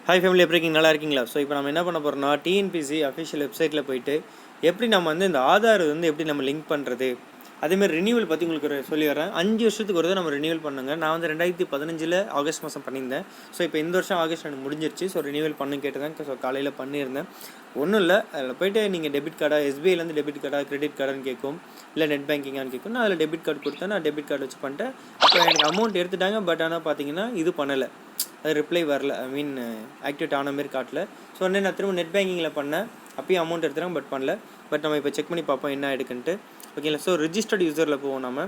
Hi family, எப்படி இருக்கீங்க? நல்லா இருக்கீங்களா? ஸோ இப்போ நம்ம என்ன பண்ண போகிறோம்னா, டிஎன்பிஎஸ்சி அஃபிஷியல் வெப்சைட்டில் போயிட்டு எப்படி நம்ம இந்த ஆதார் எப்படி நம்ம லிங்க் பண்ணுறது, அதேமாதிரி ரினியூவல் பற்றி உங்களுக்கு சொல்லி வரேன். 5 வருஷத்துக்கு ஒரு தான் நம்ம ரினியூவல் பண்ணுங்க. நான் 2015 ஆகஸ்ட் மாதம் பண்ணியிருந்தேன். ஸோ இப்போ இந்த வருஷம் ஆகஸ்ட் எனக்கு முடிஞ்சிருச்சு. ஸோ ரினியூவல் பண்ணு கேட்டுதான் ஸோ காலையில் பண்ணியிருந்தேன். ஒன்றும் இல்லை, அதில் போய்ட்டு நீங்கள் டெபிட் கார்டா, எஸ்பிஐலேருந்து டெபிட் கார்டா, கிரெடிட் கார்டான்னு கேட்கும், இல்லை நெட் பேங்கிங்கான்னு கேட்கும். நான் அதில் டெபிட் கார்டு கொடுத்தேன். நான் டெபிட் கார்டு வச்சு பண்ணிட்டேன். அப்போ எனக்கு அமௌண்ட் எடுத்துட்டாங்க. பட் ஆனால் பார்த்தீங்கன்னா இது பண்ணலை, அது ரிப்ளை வரல, ஆக்டிவேட் ஆன மாதிரி காட்டல. ஸோ நான் திரும்ப நெட் பேங்கிங்கில் பண்ணேன். அப்பயும் அமௌண்ட் எடுத்துகிறாங்க, பட் பண்ணல. பட் நம்ம இப்போ செக் பண்ணி பார்ப்போம் என்ன எடுக்குன்ட்டு. ஓகேங்களா? ஸோ ரிஜிஸ்டர்ட் யூசரில் போவோம் நம்ம.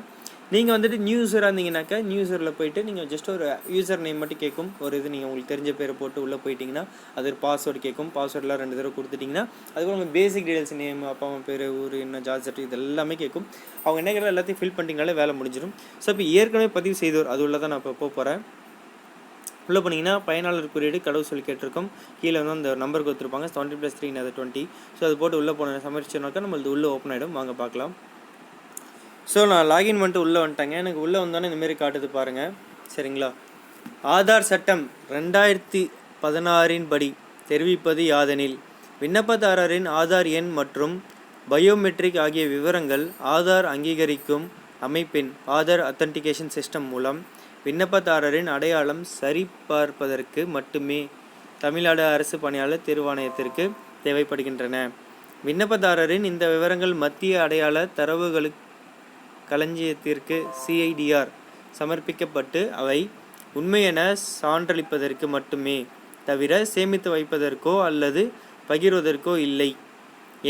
நீங்கள் நியூ யூஸராக இருந்தீங்கன்னாக்கா நியூ யூஸரில் போய்ட்டு நீங்கள் ஜஸ்ட் ஒரு யூசர் நேம் மட்டும் கேட்கும். ஒரு இது நீங்கள் உங்களுக்கு தெரிஞ்ச பேரை போட்டு உள்ளே போயிட்டிங்கன்னா அது ஒரு பாஸ்வேர்டு கேட்கும். பாஸ்வேர்டெலாம் 2 தடவை கொடுத்துட்டிங்கன்னா அதுக்கு உங்கள் பேசிக் டீடைல்ஸ், நேம், அப்பா அம்மா பேர், ஊர் என்ன, ஜாப் சர்டிஃபிகேட், இது எல்லாமே கேட்கும். அவங்க என்ன கேட்டால் எல்லாத்தையும் ஃபில் பண்ணிட்டீங்கனாலே வேலை முடிஞ்சிடும். ஸோ இப்போ ஏற்கனவே பதிவு செய்தோர் அது உள்ள தான் நான் இப்போ போகிறேன். உள்ளே போனீங்கன்னா பயனாளர் குறியீடு கடவுள் சொல்லி கேட்டிருக்கோம். கீழே அந்த நம்பர் கொடுத்துருப்பாங்க 70+3 அது 20. ஸோ அது போட்டு உள்ளே போன சமரிச்சோன்னாக்கா நம்மளுக்கு உள்ளே ஓப்பன் ஆகிடும். வாங்க பார்க்கலாம். ஸோ நான் லாகின் பண்ணிட்டு உள்ளே வந்துட்டேங்க. எனக்கு உள்ளே வந்தோன்னே இந்தமாரி காட்டுது பாருங்கள். சரிங்களா? ஆதார் சட்டம் 2016 படி தெரிவிப்பது யாதெனில், விண்ணப்பதாரரின் ஆதார் எண் மற்றும் பயோமெட்ரிக் ஆகிய விவரங்கள் ஆதார் அங்கீகரிக்கும் அமைப்பின் ஆதார் அத்தன்டிகேஷன் சிஸ்டம் மூலம் விண்ணப்பதாரரின் அடையாளம் சரிபார்ப்பதற்கு மட்டுமே தமிழ்நாடு அரசு பணியாளர் தேர்வாணையத்திற்கு தேவைப்படுகின்றன. விண்ணப்பதாரரின் இந்த விவரங்கள் மத்திய அடையாள தரவுகளு களஞ்சியத்திற்கு CIDR சமர்ப்பிக்கப்பட்டு அவை உண்மையென சான்றளிப்பதற்கு மட்டுமே தவிர சேமித்து வைப்பதற்கோ அல்லது பகிர்வதற்கோ இல்லை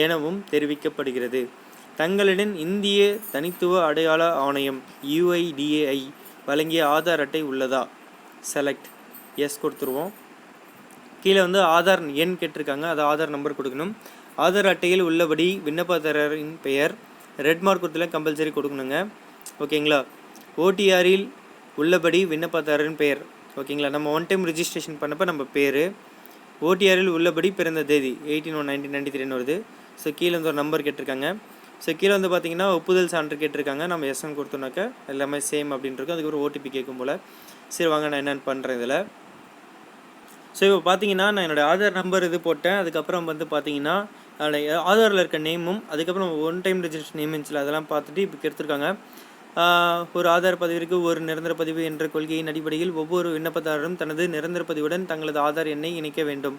எனவும் தெரிவிக்கப்படுகிறது. தங்களிடம் இந்திய தனித்துவ அடையாள ஆணையம் UIDAI வழங்கிய ஆதார் அட்டை உள்ளதா? செலக்ட் எஸ் கொடுத்துருவோம். கீழே ஆதார் எண் கேட்டிருக்காங்க, அது ஆதார் நம்பர் கொடுக்கணும். ஆதார் அட்டையில் உள்ளபடி விண்ணப்பதாரரின் பெயர் ரெட் மார்க் கொடுத்துல கம்பல்சரி கொடுக்கணுங்க. ஓகேங்களா? OTRயில் உள்ளபடி விண்ணப்பதாரரின் பெயர். ஓகேங்களா? நம்ம ஒன் டைம் ரிஜிஸ்ட்ரேஷன் பண்ணப்போ நம்ம பேர், OTRயில் உள்ளபடி பிறந்த தேதி 18/1/1993 வருது. ஸோ கீழே ஒரு நம்பர் கேட்டிருக்காங்க. ஸோ கீழே பார்த்தீங்கன்னா ஒப்புதல் சான்று கேட்டிருக்காங்க. நம்ம எஸ்எம் கொடுத்தோன்னாக்கா எல்லாமே சேம் அப்படின்ட்டு அதுக்கப்புறம் OTP கேட்கும் போல். சரி வாங்க, நான் என்னென்னு பண்ணுறேன் இதில். ஸோ இப்போ பார்த்தீங்கன்னா நான் என்னோடய ஆதார் நம்பர் இது போட்டேன். அதுக்கப்புறம் பார்த்தீங்கன்னா ஆதாரில் இருக்க நேமும் அதுக்கப்புறம் ஒன் டைம் ரிஜிஸ்ட்ரேஷன் நேம் இருந்துச்சு, அதெல்லாம் பார்த்துட்டு இப்போ எடுத்துருக்காங்க. ஒரு ஆதார் பதிவிற்கு ஒரு நிரந்தர பதிவு என்ற கொள்கையின் அடிப்படையில் ஒவ்வொரு விண்ணப்பதாரரும் தனது நிரந்தர பதிவுடன் தங்களது ஆதார் எண்ணை இணைக்க வேண்டும்.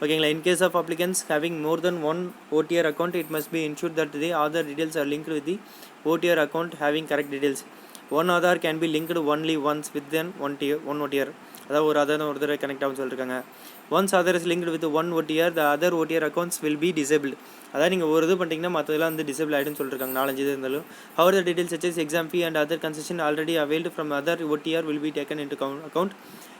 ஓகேங்களா? In case of applicants having more than one OTR account, it must be ensured that the Aadhaar details are linked with the OTR account having correct details. One Aadhaar can be linked only once within one OTR. அதாவது ஒரு ஆதார் ஒரு தடவை connect ஆகும்னு சொல்லியிருக்காங்க. Once Aadhaar is linked with one OTR, the other OTR accounts will be disabled. அதாவது நீங்கள் ஒரு இது பண்ணிட்டீங்கன்னா மற்றதெல்லாம் டிசேபிள் ஆகிடும்னு சொல்லியிருக்காங்க. 4-5 இது இருந்தாலும். However, the details such as exam fee and other concession already availed from other OTR will be taken into account.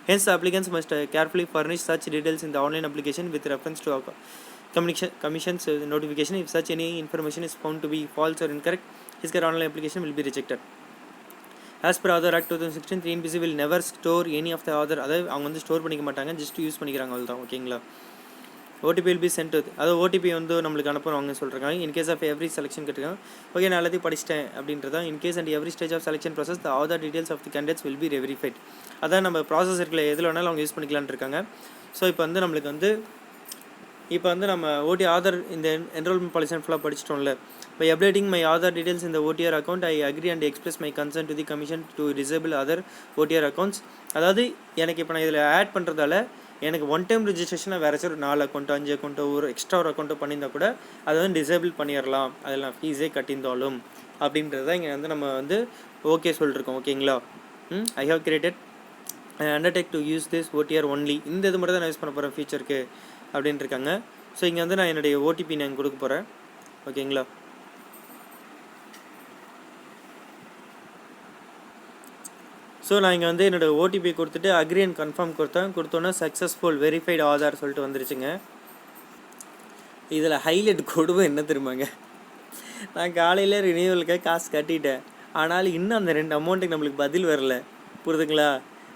Hence, the applicants must carefully furnish such details in the online application with reference to Commission's notification. If such any information is found to be false or incorrect, his online application will be rejected. As per Aadhaar Act 2016, TNPSC will never store any of the Aadhaar. அதாவது அவங்க store பண்ணிக்க மாட்டாங்க, just use பண்ணிக்கிறாங்க, அவ்வளோதான். ஓகேங்களா? OTP will be sent to, அதாவது OTP நம்மளுக்கு அனுப்புவாங்க சொல்கிறாங்க. In case of every selection கேட்டிருக்காங்க. ஓகே, நான் எல்லாத்தையும் படிச்சிட்டேன் அப்படின்றதா. In case and every stage of selection process, the Aadhaar details of the candidates will be verified. அதான் நம்ம ப்ராசஸ் இருக்கல, எதில் வேணாலும் அவங்க யூஸ் பண்ணிக்கலான்னு இருக்காங்க. ஸோ இப்போ நம்மளுக்கு இப்போ நம்ம ஆதார் இந்த என்ரோல்மெண்ட் பாலிசி ஃபுல்லாக படிச்சிட்டோம்ல. By updating my Aadhaar details in the OTR account, I agree and express my consent to the Commission to disable other OTR accounts. அதாவது எனக்கு இப்போ நான் இதில் ஆட் பண்ணுறதால எனக்கு ஒன் டைம் ரிஜிஸ்ட்ரேஷனில் வேறு ஒரு 4 அக்கௌண்ட்டோ 5 அக்கௌண்ட்டோ ஒரு எக்ஸ்ட்ரா ஒரு அக்கௌண்ட்டோ பண்ணியிருந்தால் கூட அதை டிசேபிள் பண்ணிடலாம், அதில் நான் ஃபீஸே கட்டியிருந்தாலும் அப்படின்றது தான் இங்கே நம்ம ஓகே சொல்லியிருக்கோம். ஓகேங்களா? I have created I undertake to use this OTR only. இந்த இது மட்டும் தான் நான் யூஸ் பண்ண போகிறேன் ஃபியூச்சருக்கு அப்படின்ட்டு இருக்காங்க. ஸோ இங்கே நான் என்னுடைய OTP நான் கொடுக்க போகிறேன். ஓகேங்களா? ஸோ நான் இங்கே என்னோடய OTP கொடுத்துட்டு அக்ரி அண்ட் கன்ஃபார்ம் கொடுத்தோன்னே சக்ஸஸ்ஃபுல் வெரிஃபைடு ஆதார் சொல்லிட்டு வந்துருச்சுங்க. இதில் ஹைலைட் கொடுமை என்ன தெரியுமாங்க, நான் காலையில் ரினியூவலுக்கு காசு கட்டிட்டேன், ஆனாலும் இன்னும் அந்த 2 அமௌண்ட்டுக்கு நம்மளுக்கு பதில் வரல. புரியுதுங்களா?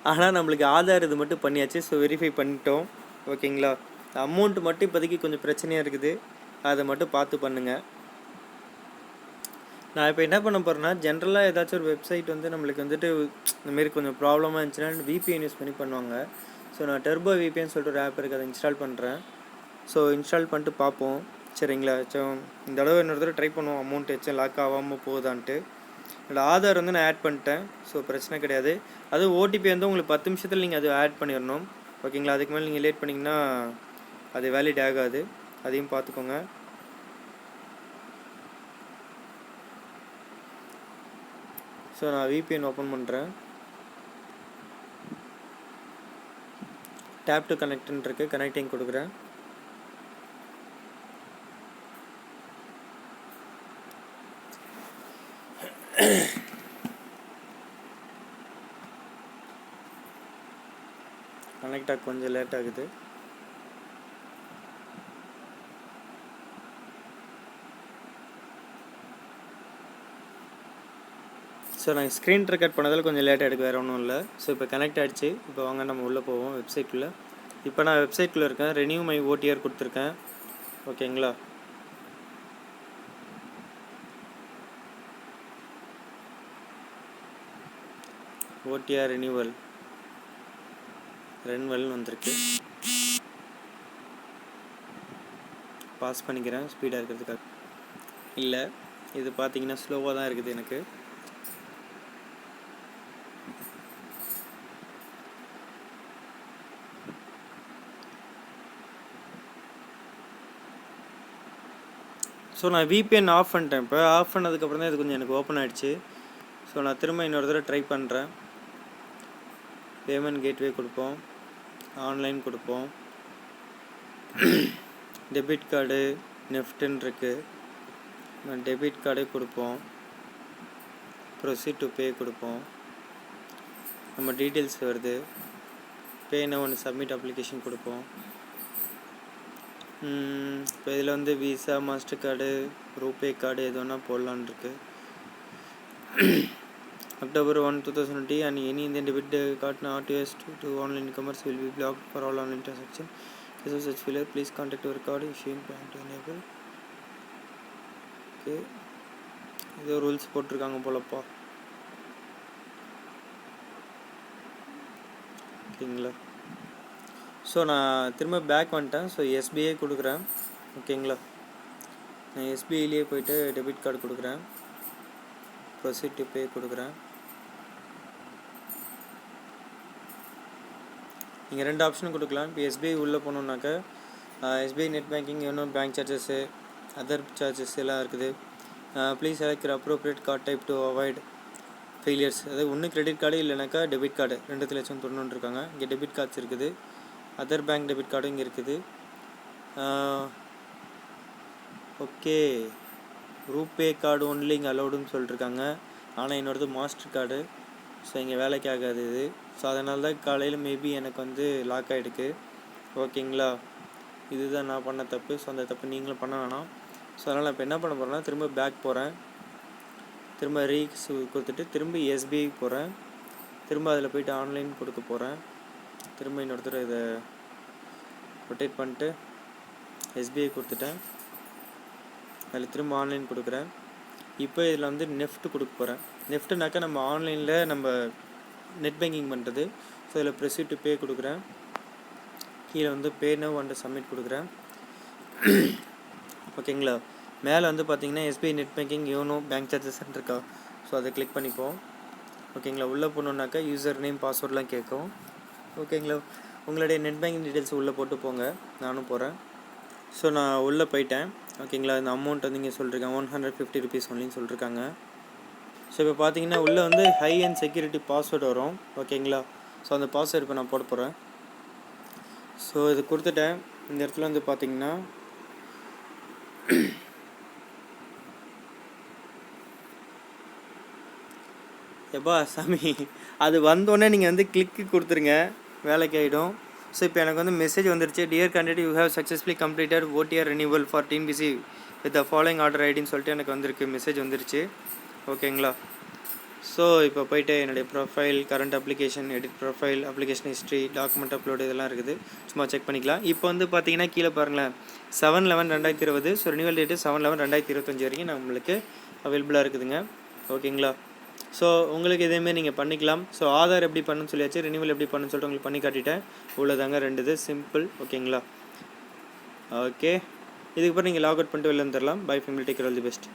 ஆனால் நம்மளுக்கு ஆதார் இது மட்டும் பண்ணியாச்சு. ஸோ வெரிஃபை பண்ணிட்டோம். ஓகேங்களா? அமௌண்ட்டு மட்டும் இப்போதைக்கு கொஞ்சம் பிரச்சனையாக இருக்குது, அதை மட்டும் பார்த்து பண்ணுங்கள். நான் இப்போ என்ன பண்ண போகிறேன்னா, ஜென்ரலாக ஏதாச்சும் ஒரு வெப்சைட் நம்மளுக்கு இந்தமாரி கொஞ்சம் ப்ராப்ளமாக இருந்துச்சுன்னா VPN யூஸ் பண்ணி பண்ணுவாங்க. ஸோ ஸோ நான் டர்போ விபிஎன் சொல்லிட்டு ஒரு ஆப் இருக்குது, அதை இன்ஸ்டால் பண்ணுறேன். ஸோ இன்ஸ்டால் பண்ணிட்டு பார்ப்போம் சரிங்களா. ஸோ இந்த தடவை இன்னொரு தடவை ட்ரை பண்ணுவோம் அமௌண்ட் வச்சு லாக் ஆகாமல் போகுதான்ட்டு. என்னோடய ஆதார் வந்து நான் ஆட் பண்ணிட்டேன். ஸோ பிரச்சனை கிடையாது. அது ஓடிபி வந்து உங்களுக்கு 10 நிமிஷத்தில் நீங்கள் அது ஆட் பண்ணிடணும் ஓகேங்களா. அதுக்கு மேலே நீங்கள் லேட் பண்ணிங்கன்னா அது வேலிட் ஆகாது, அதையும் பார்த்துக்கோங்க. ஸோ நான் விபிஎன் ஓப்பன் பண்ணுறேன். டேப் டு கனெக்ட்னு இருக்குது, கனெக்டிங் கொடுக்குறேன். கனெக்ட் ஆக கொஞ்சம் லேட் ஆகுது. ஸோ நான் ஸ்க்ரீன் ரெக்கார்ட் பண்ணதில் கொஞ்சம் லேட்டாக எடுக்க, வேறு ஒன்றும் இல்லை. ஸோ இப்போ கனெக்ட் ஆகிடுச்சு. இப்போ வாங்க நம்ம உள்ளே போவோம் வெப்சைட்டுக்குள்ளே. இப்போ நான் வெப்சைட்டில் இருக்கேன். ரெனியூ மை ஓடிஆர் கொடுத்துருக்கேன் ஓகேங்களா. ஓடிஆர் ரெனுவல்னு வந்திருக்கு. பாஸ் பண்ணிக்கிறேன் ஸ்பீடாக இருக்கிறதுக்காக. இல்லை, இது பார்த்தீங்கன்னா ஸ்லோவாக தான் இருக்குது எனக்கு. ஸோ நான் விபிஎன் ஆஃப் பண்ணிட்டேன். இப்போ ஆஃப் பண்ணதுக்கப்புறம் தான் இது கொஞ்சம் எனக்கு ஓப்பன் ஆகிடுச்சு. ஸோ நான் திரும்ப இன்னொரு தடவை ட்ரை பண்ணுறேன். பேமெண்ட் கேட்வே கொடுப்போம், ஆன்லைன் கொடுப்போம், டெபிட் கார்டு நெஃப்ட்டுன்னு இருக்குது, நான் டெபிட் கார்டே கொடுப்போம், ப்ரொசீட் டு பே கொடுப்போம். நம்ம டீட்டெயில்ஸ் வருது, பேனா ஒன்று சப்மிட் அப்ளிகேஷன் கொடுப்போம். இப்போ இதில் வந்து visa, master card, RuPay card எது வேணால் போடலான்னு இருக்குது. October 1, 2020 and any Indian debit card not used to online commerce will be blocked for all online transactions. This is such failure. Please contact your card issuing bank to enable. Okay. இது rules போட்டிருக்காங்க போலப்பா ஓகேங்களா. So நான் திரும்ப back வந்துட்டேன். So SBI கொடுக்குறேன் ஓகேங்களா. நான் எஸ்பிஐலேயே போய்ட்டு டெபிட் கார்டு கொடுக்குறேன், ப்ரொசீட் டு பே கொடுக்குறேன். நீங்கள் 2 ஆப்ஷனும் கொடுக்கலாம். இப்போ எஸ்பிஐ உள்ளே போனோம்னாக்கா எஸ்பிஐ நெட் பேங்கிங், இன்னும் பேங்க் சார்ஜஸ்ஸு, அதர் சார்ஜஸ் எல்லாம் இருக்குது. Please select appropriate card type to avoid failures. அதாவது ஒன்று கிரெடிட் கார்டு இல்லைனாக்கா டெபிட் கார்டு 2 லட்சம் இருக்காங்க. இங்கே டெபிட் கார்ட்ஸ் இருக்குது, அதர் பேங்க் டெபிட் கார்டும் இங்கே இருக்குது. ஓகே, ரூபே கார்டு ஒன்லி இங்கே அலௌடுன்னு சொல்லிட்டுருக்காங்க. ஆனால் என்னோடது மாஸ்டர் கார்டு. ஸோ இங்கே வேலைக்கு ஆகாது இது. ஸோ அதனால தான் காலையில் மேபி எனக்கு வந்து லாக் ஆகிடுக்கு ஓகேங்களா. இதுதான் நான் பண்ண தப்பு. ஸோ அந்த தப்பு நீங்களும் பண்ண வேணாம். ஸோ அதனால் இப்போ என்ன பண்ண போகிறேன்னா திரும்ப பேக் போகிறேன், திரும்ப ரீக்ஸ் கொடுத்துட்டு திரும்ப எஸ்பிஐ போகிறேன், திரும்ப அதில் போய்ட்டு ஆன்லைன் கொடுக்க போகிறேன். திரும்ப இன்னொருத்தர் இதை ரொட்டேட் பண்ணிட்டு எஸ்பிஐ கொடுத்துட்டேன், அதில் திரும்ப ஆன்லைன் கொடுக்குறேன். இப்போ இதில் வந்து நெஃப்ட் கொடுக்க போகிறேன். நெஃப்ட்டுனாக்கா நம்ம ஆன்லைனில் நம்ம நெட் பேங்கிங் பண்ணுறது. ஸோ இதில் ப்ரொசீட் டு பே கொடுக்குறேன், கீழே வந்து பே நவ் அண்ட் சப்மிட் கொடுக்குறேன் ஓகேங்களா. மேலே வந்து பார்த்தீங்கன்னா SBI net banking, YONO, bank charges இருக்கா. ஸோ அதை கிளிக் பண்ணிப்போம் ஓகேங்களா. உள்ளே போனோன்னாக்கா யூசர் நேம் பாஸ்வேர்ட்லாம் கேட்கும் ஓகேங்களா. உங்களுடைய நெட் பேங்கிங் டீட்டெயில்ஸ் உள்ளே போட்டு போங்க, நானும் போகிறேன். ஸோ நான் உள்ளே போயிட்டேன் ஓகேங்களா. இந்த அமௌண்ட் வந்து இங்கே சொல்லியிருக்காங்க 150 ருபீஸ் ஒன்லின்னு சொல்லியிருக்காங்க. ஸோ இப்போ பார்த்தீங்கன்னா உள்ளே வந்து ஹை அண்ட் செக்யூரிட்டி பாஸ்வேர்டு வரும் ஓகேங்களா. ஸோ அந்த பாஸ்வேர்டு இப்போ நான் போட போகிறேன். ஸோ இது கொடுத்துட்டேன். இந்த இடத்துல வந்து பார்த்தீங்கன்னா எப்பா சாமி அது வந்தோடனே நீங்கள் வந்து கிளிக்கு கொடுத்துருங்க, வேலைக்கு ஆகிடும். ஸோ இப்போ எனக்கு வந்து மெசேஜ் வந்துருச்சு, dear candidate you have successfully completed OTR renewal for TNPSC with the following order ஐடின்னு சொல்லிட்டு எனக்கு வந்திருக்கு, மெசேஜ் வந்துருச்சு ஓகேங்களா. ஸோ இப்போ போய்ட்டு என்னுடைய profile, current application, edit profile, application history, document upload இதெல்லாம் இருக்குது, சும்மா செக் பண்ணிக்கலாம். இப்போ வந்து பார்த்தீங்கன்னா கீழே பாருங்களேன் 7/11/2020. ஸோ ரினியூவல் டேட்டு 7/11/2025 வரைக்கும் நம்மளுக்கு அவைலபிளாக இருக்குதுங்க ஓகேங்களா. ஸோ உங்களுக்கு இதேமாரி நீங்கள் பண்ணிக்கலாம். ஸோ ஆதார் எப்படி பண்ணுன்னு சொல்லியாச்சு, ரினியூவல் எப்படி பண்ணுன்னு சொல்லிட்டு உங்களுக்கு பண்ணி காட்டிட்டேன். இவ்வளோதாங்க 2 இது சிம்பிள். ஓகேங்களா? ஓகே, இதுக்கப்புறம் நீங்கள் லாக் அவுட் பண்ணிட்டு வெளில வந்துடலாம். Bye family, take care, all the best.